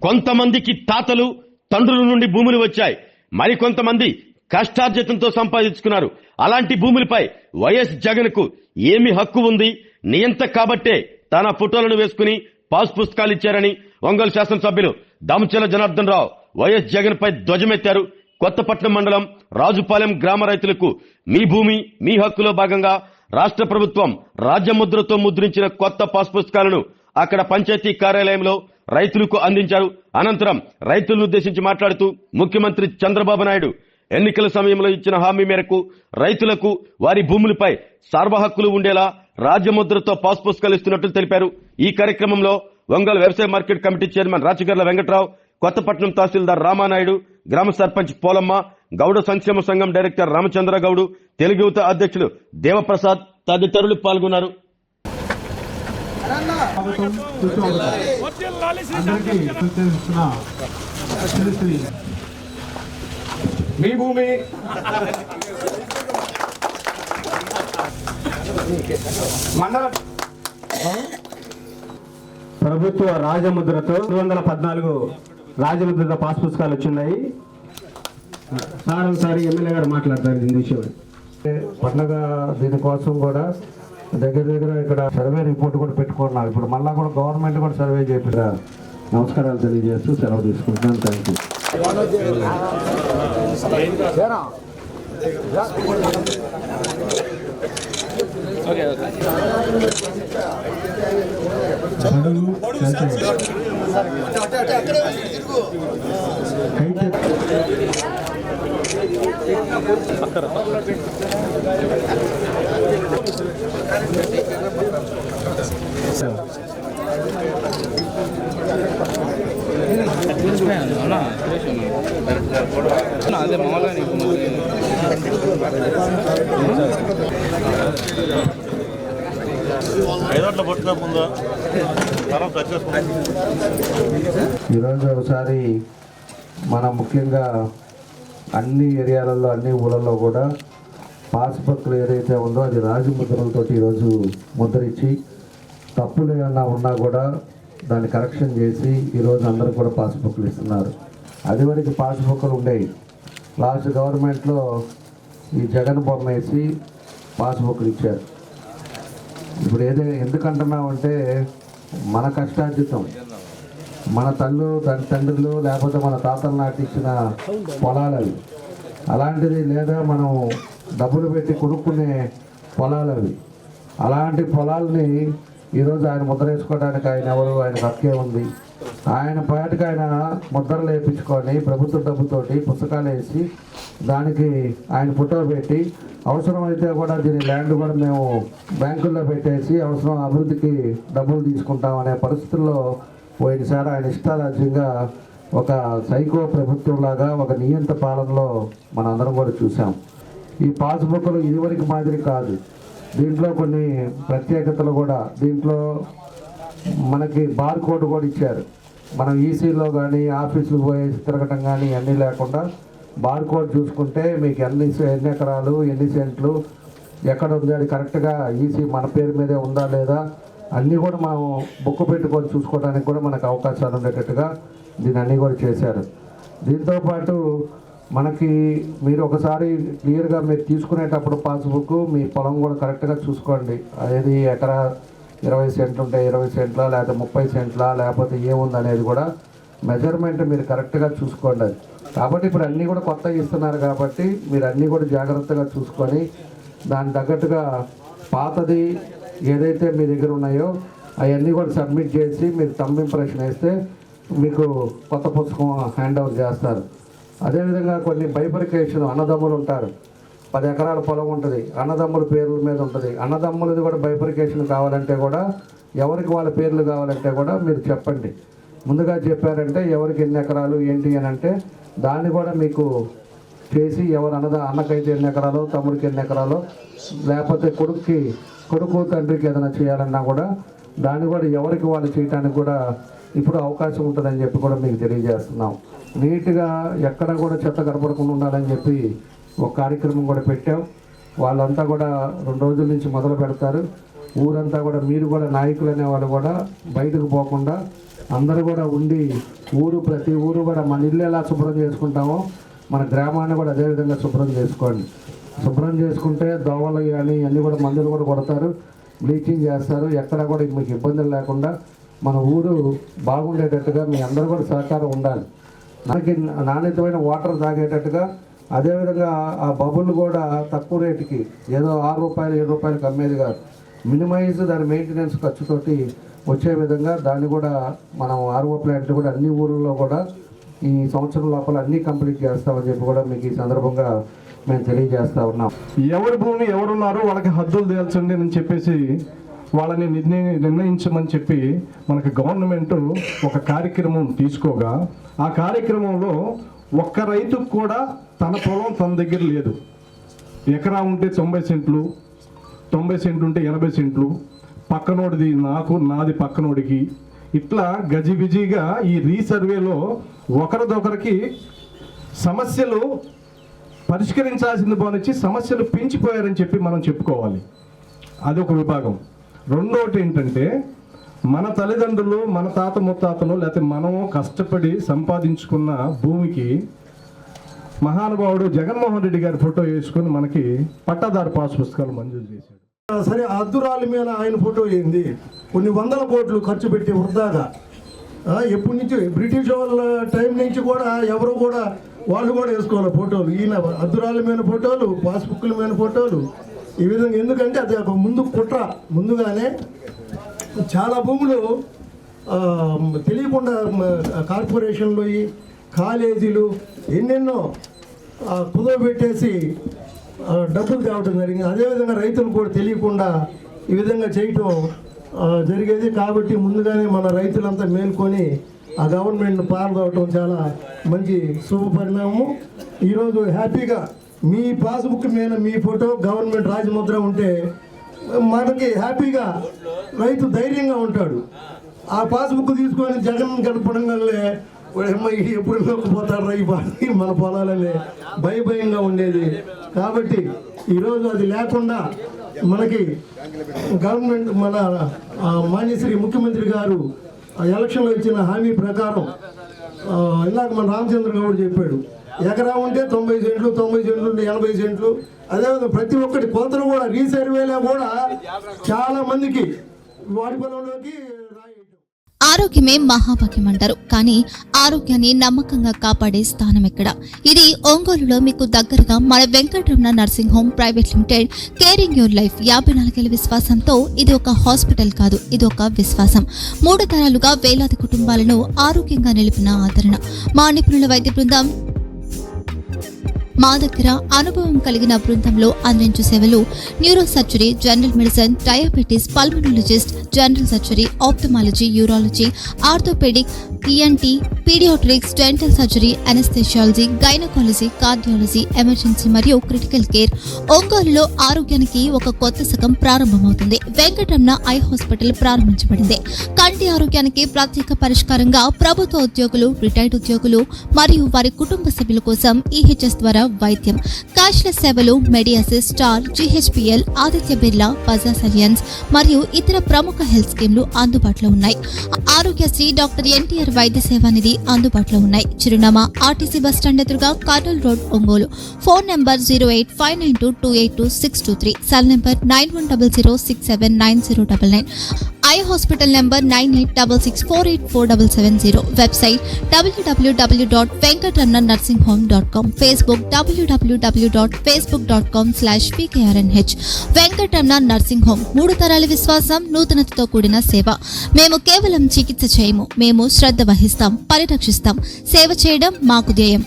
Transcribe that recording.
కొంతమందికి తాతలు తండ్రుల నుండి భూములు వచ్చాయి, మరికొంతమంది కష్టార్జితంతో సంపాదించుకున్నారు. అలాంటి భూములపై వైఎస్ జగన్ కు ఏమి హక్కు ఉంది? నియంత కాబట్టే తన ఫోటోలను వేసుకుని పాస్ పుస్తకాలు ఇచ్చారని ఒంగోలు శాసనసభ్యులు దామచర్ల జనార్దన్ రావు వైఎస్ జగన్ పై ధ్వజమెత్తారు. కొత్తపట్నం మండలం రాజుపాలెం గ్రామ రైతులకు మీ భూమి మీ హక్కులో భాగంగా రాష్ట్ర ప్రభుత్వం రాజ్యముద్రతో ముద్రించిన కొత్త పాస్ పుస్తకాలను అక్కడ పంచాయతీ కార్యాలయంలో రైతులకు అందించారు. అనంతరం రైతులను ఉద్దేశించి మాట్లాడుతూ ముఖ్యమంత్రి చంద్రబాబు నాయుడు ఎన్నికల సమయంలో ఇచ్చిన హామీ మేరకు రైతులకు వారి భూములపై సార్వహక్కులు ఉండేలా రాజ్యముద్రతో పాస్ పుస్తకాలు ఇస్తున్నట్లు తెలిపారు. ఈ కార్యక్రమంలో ఒంగోలు వ్యవసాయ market committee chairman Rachagarla Venkatrao, Kothapatnam తహసీల్దార్ రామానాయుడు, గ్రామ సర్పంచ్ పోలమ్మ, గౌడ సంక్షేమ సంఘం డైరెక్టర్ రామచంద్ర గౌడు, తెలుగు యువత అధ్యక్షులు దేవప్రసాద్ తదితరులు పాల్గొన్నారు. మీ భూమి మండల ప్రభుత్వ రాజముద్రతో 214 రాజముద్రతో పాస్ పుస్తకాలు వచ్చిన్నాయి. సార్ ఒకసారి ఎమ్మెల్యే గారు మాట్లాడతారు దీని విషయం. పండగ దీనికోసం కూడా దగ్గర ఇక్కడ సర్వే రిపోర్ట్ కూడా పెట్టుకున్నారు. ఇప్పుడు మళ్ళా కూడా గవర్నమెంట్ కూడా సర్వే చేపిరా. నమస్కారాలు తెలియజేస్తూ సెలవు తీసుకుంటున్నాను. Thank you. అదే మామూలుగా ఈరోజు ఒకసారి మనం ముఖ్యంగా అన్ని ఏరియాలలో అన్ని ఊళ్ళల్లో కూడా పాస్బుక్లు ఏదైతే ఉందో అది రాజముద్రలతో ఈరోజు ముద్రించి తప్పులు ఏమన్నా ఉన్నా కూడా దాన్ని కరెక్షన్ చేసి ఈరోజు అందరూ కూడా పాస్బుక్లు ఇస్తున్నారు. అది వరకు పాస్బుక్లు ఉండేవి. లాస్ట్ గవర్నమెంట్లో ఈ జగన్ బొమ్మ వేసి పాస్బుక్లు ఇచ్చారు. ఇప్పుడు ఎందుకంటున్నామంటే మన కష్టార్జితం, మన తండ్రులు లేకపోతే మన తాతలు నాటించిన పొలాలు అవి. అలాంటిది లేదా మనం డబ్బులు పెట్టి కొనుక్కునే పొలాలు అవి. అలాంటి పొలాలని ఈరోజు ఆయన ముద్ర వేసుకోవడానికి ఆయన ఎవరు, ఆయన హక్కే ఉంది. ఆయన పాటికి ఆయన ముద్రలు వేయించుకొని ప్రభుత్వ డబ్బుతోటి పుస్తకాలు వేసి దానికి ఆయన ఫోటో పెట్టి అవసరమైతే కూడా దీని ల్యాండ్ కూడా మేము బ్యాంకుల్లో పెట్టేసి అవసరం అభివృద్ధికి డబ్బులు తీసుకుంటాం అనే పరిస్థితుల్లో పోయినసారి ఆయన ఇష్టారాజ్యంగా ఒక సైకో ప్రభుత్వంలాగా ఒక నియంత పాలనలో మనందరం కూడా చూసాం. ఈ పాస్బుక్లు ఇదివరకు మాదిరి కాదు. దీంట్లో కొన్ని ప్రత్యేకతలు కూడా, దీంట్లో మనకి బార్ కోడ్ కూడా ఇచ్చారు. మనం ఈసీలో కానీ ఆఫీసులకు పోయేసి తిరగటం కానీ అన్నీ లేకుండా బార్ కోడ్ చూసుకుంటే మీకు ఎన్ని ఎకరాలు ఎన్ని సెంట్లు ఎక్కడ ఉంది అది కరెక్ట్గా ఈసీ మన పేరు మీదే ఉందా లేదా అన్నీ కూడా మనం బుక్ పెట్టుకొని చూసుకోవడానికి కూడా మనకు అవకాశాలు ఉండేటట్టుగా దీన్ని అన్నీ కూడా చేశారు. దీంతోపాటు మనకి మీరు ఒకసారి క్లియర్గా మీరు తీసుకునేటప్పుడు పాస్బుక్ మీ పొలం కూడా కరెక్ట్గా చూసుకోండి. అదేది ఎకరా 20 సెంట్లు ఉంటే 20 సెంట్లా లేకపోతే 30 సెంట్లా లేకపోతే ఏముంది అనేది కూడా మెజర్మెంట్ మీరు కరెక్ట్గా చూసుకోండి. కాబట్టి ఇప్పుడు అన్నీ కూడా కొత్త ఇస్తున్నారు కాబట్టి మీరు అన్నీ కూడా జాగ్రత్తగా చూసుకొని దాని తగ్గట్టుగా పాతది ఏదైతే మీ దగ్గర ఉన్నాయో అవన్నీ కూడా సబ్మిట్ చేసి మీరు థంబ్ ఇంప్రెషన్ వేస్తే మీకు కొత్త పుస్తకం హ్యాండ్ ఓవర్ చేస్తారు. అదేవిధంగా కొన్ని బైఫర్కేషన్, అన్నదమ్ములు ఉంటారు, 10 ఎకరాల పొలం ఉంటుంది, అన్నదమ్ముల పేర్ల మీద ఉంటుంది. అన్నదమ్ములది కూడా బైఫర్కేషన్ కావాలంటే కూడా ఎవరికి వాళ్ళ పేర్లు కావాలంటే కూడా మీరు చెప్పండి. ముందుగా చెప్పారంటే ఎవరికి ఎన్ని ఎకరాలు ఏంటి అని అంటే దాన్ని కూడా మీకు చేసి ఎవరు అన్నకైతే ఎన్ని ఎకరాలు, తమ్ముడికి ఎన్ని ఎకరాలు, లేకపోతే కొడుకు తండ్రికి ఏదైనా చేయాలన్నా కూడా దాన్ని కూడా ఎవరికి వాళ్ళు చేయడానికి కూడా ఇప్పుడు అవకాశం ఉంటుందని చెప్పి కూడా మీకు తెలియజేస్తున్నాం. నీట్గా ఎక్కడ కూడా చెత్త కనపడకుండా ఉండాలని చెప్పి ఒక కార్యక్రమం కూడా పెట్టాం. వాళ్ళంతా కూడా 2 రోజుల నుంచి మొదలు పెడతారు. ఊరంతా కూడా మీరు కూడా నాయకులు అనేవాళ్ళు కూడా బయటకు పోకుండా అందరూ కూడా ఉండి ప్రతి ఊరు కూడా మన ఇల్లు ఎలా శుభ్రం చేసుకుంటామో మన గ్రామాన్ని కూడా అదేవిధంగా శుభ్రం చేసుకోండి. శుభ్రం చేసుకుంటే దోవలు కానీ అన్నీ కూడా మందులు కూడా కొడతారు, బ్లీచింగ్ చేస్తారు. ఎక్కడ కూడా మీకు ఇబ్బందులు లేకుండా మన ఊరు బాగుండేటట్టుగా మీ అందరూ కూడా సహకారం ఉండాలి. మనకి నాణ్యతమైన వాటర్ తాగేటట్టుగా, అదేవిధంగా ఆ బబుల్ కూడా తక్కువ రేటుకి ఏదో 6 రూపాయలు 7 రూపాయలకి అమ్మేది కాదు, మినిమైజ్ దాని మెయింటెనెన్స్ ఖర్చుతోటి వచ్చే విధంగా దాన్ని కూడా మనం ఆర్ఓ ప్లాంట్లు కూడా అన్ని ఊళ్ళలో కూడా ఈ సంవత్సరం లోపల అన్నీ కంప్లీట్ చేస్తామని చెప్పి కూడా మీకు ఈ సందర్భంగా మేము తెలియజేస్తా ఉన్నాం. ఎవరి భూమి ఎవరున్నారో వాళ్ళకి హద్దులు తేల్చండి అని చెప్పేసి వాళ్ళని నిర్ణయించమని చెప్పి మనకి గవర్నమెంట్ ఒక కార్యక్రమం తీసుకోగా, ఆ కార్యక్రమంలో ఒక్క రైతుకు కూడా తన పొలం తన దగ్గర లేదు. ఎకరా ఉంటే 90 సెంట్లు, 90 సెంట్లు ఉంటే 80 సెంట్లు, పక్కనోడిది నాది పక్కనోడికి, ఇట్లా గజిబిజిగా ఈ రీసర్వేలో ఒకరిదొకరికి సమస్యలు పరిష్కరించాల్సింది పోనిచ్చి సమస్యలు పెంచిపోయారని చెప్పి మనం చెప్పుకోవాలి. అదొక విభాగం. రెండోటి ఏంటంటే, మన తల్లిదండ్రులు, మన తాత ముత్తాతలు, లేకపోతే మనము కష్టపడి సంపాదించుకున్న భూమికి మహానుభావుడు జగన్మోహన్ రెడ్డి గారి ఫోటో వేసుకొని మనకి పట్టాదారు పాస్ పుస్తకాలు మంజూరు చేశాడు. సరే, అద్దురాల మీద ఆయన ఫోటో ఏంది? కొన్ని వందల కోట్లు ఖర్చు పెట్టి వృధాగా. ఎప్పటి నుంచి బ్రిటిష్ వాళ్ళ టైం నుంచి కూడా ఎవరు కూడా వాళ్ళు కూడా వేసుకోవాలి ఫోటోలు. ఈయన అద్దురాల మీద ఫోటోలు, పాస్బుక్ల మీద ఫోటోలు, ఈ విధంగా. ఎందుకంటే అది ఒక ముందు కుట్ర. ముందుగానే చాలా భూములు తెలియకుండా కార్పొరేషన్లు, కాలేజీలు ఎన్నెన్నో కుదవబెట్టేసి డబ్బులు తేవడం జరిగింది. అదేవిధంగా రైతులు కూడా తెలియకుండా ఈ విధంగా చేయటం జరిగేది. కాబట్టి ముందుగానే మన రైతులంతా మేల్కొని ఆ గవర్నమెంట్ పాల్గొనడం చాలా మంచి శుభ పరిణామం. ఈరోజు హ్యాపీగా మీ పాస్బుక్ మీద మీ ఫోటో గవర్నమెంట్ రాజముద్ర ఉంటే మనకి హ్యాపీగా రైతు ధైర్యంగా ఉంటాడు. ఆ పాస్బుక్ తీసుకొని జగన్ గడపడంగానే ఎప్పుడు పోతాడు రైతు మన పొలాలనే భయంగా ఉండేది. కాబట్టి ఈరోజు అది లేకుండా మనకి గవర్నమెంట్ మన మాన్యశ్రీ ముఖ్యమంత్రి గారు ఎలక్షన్లో ఇచ్చిన హామీ ప్రకారం ఇందాక మన రామచంద్ర గౌడ్ చెప్పాడు, ఎకరా ఉంటే 90 సెంట్లు, 90 సెంట్లు ఉంటే 80 సెంట్లు. అదేవిధంగా ప్రతి ఒక్కటి కొలతలు కూడా రీసర్వేలో కూడా చాలా మందికి వాడి పొలంలోకి ఆరోగ్యమే మహాభాగ్యం అంటారు, కానీ ఆరోగ్యాన్ని నమ్మకంగా కాపాడే స్థానం ఎక్కడ? ఇది ఒంగోలులో మీకు దగ్గరగా మన Venkataramana nursing home private limited. Caring your life 54 ఏళ్ల విశ్వాసంతో ఇది ఒక హాస్పిటల్ కాదు, ఇది ఒక విశ్వాసం. 3 తరాలుగా వేలాది కుటుంబాలను ఆరోగ్యంగా నిలిపిన ఆదరణ. మా నిపుణుల వైద్య బృందం మా దగ్గర అనుభవం కలిగిన బృందంలో అందించే సేవలు neuro surgery, general medicine, diabetes, pulmonologist, general surgery, ophthalmology, urology, orthopaedic, ENT, paediatrics, dental surgery, anaesthesiology, gynaecology, cardiology, emergency మరియు క్రిటికల్ కేర్. ఒంగోలులో ఆరోగ్యానికి ఒక కొత్త శకం ప్రారంభమవుతుంది. వెంకటరమణ ఐ హాస్పిటల్ ప్రారంభించబడింది. కంటి ఆరోగ్యానికి ప్రత్యేక పరిష్కారంగా ప్రభుత్వ ఉద్యోగులు, రిటైర్డ్ ఉద్యోగులు మరియు వారి కుటుంబ సభ్యుల కోసం ఈహెచ్ఎస్ ద్వారా వైద్యం. క్యాష్లెస్ సేవలు Medi Assist, Star, GHPL, Aditya Birla, Bajaj Allianz మరియు ఇతర ప్రముఖ హెల్త్ స్కీమ్లు అందుబాటులో ఉన్నాయి. ఆరోగ్యశ్రీ, డాక్టర్ ఎన్టీఆర్ వైద్య సేవా నిధి అందుబాటులో ఉన్నాయి. చిరునామా ఆర్టీసీ బస్టాండ్ ఎదురుగా, Kurnool road, Ongole. Phone number 08592282623, cell number 9100679099. Eye hospital number 9866484770. Website www.venkatramanarsinghome.com. Facebook www.facebook.com/pkrnh. Venkataramana nursing home, 3 తరాల విశ్వాసం, నూతనతతో కూడిన సేవ. మేము కేవలం చికిత్స చేయము, మేము శ్రద్ధ వహిస్తాం, పరిరక్షిస్తాం. సేవ చేయడం మాకు ధ్యేయం.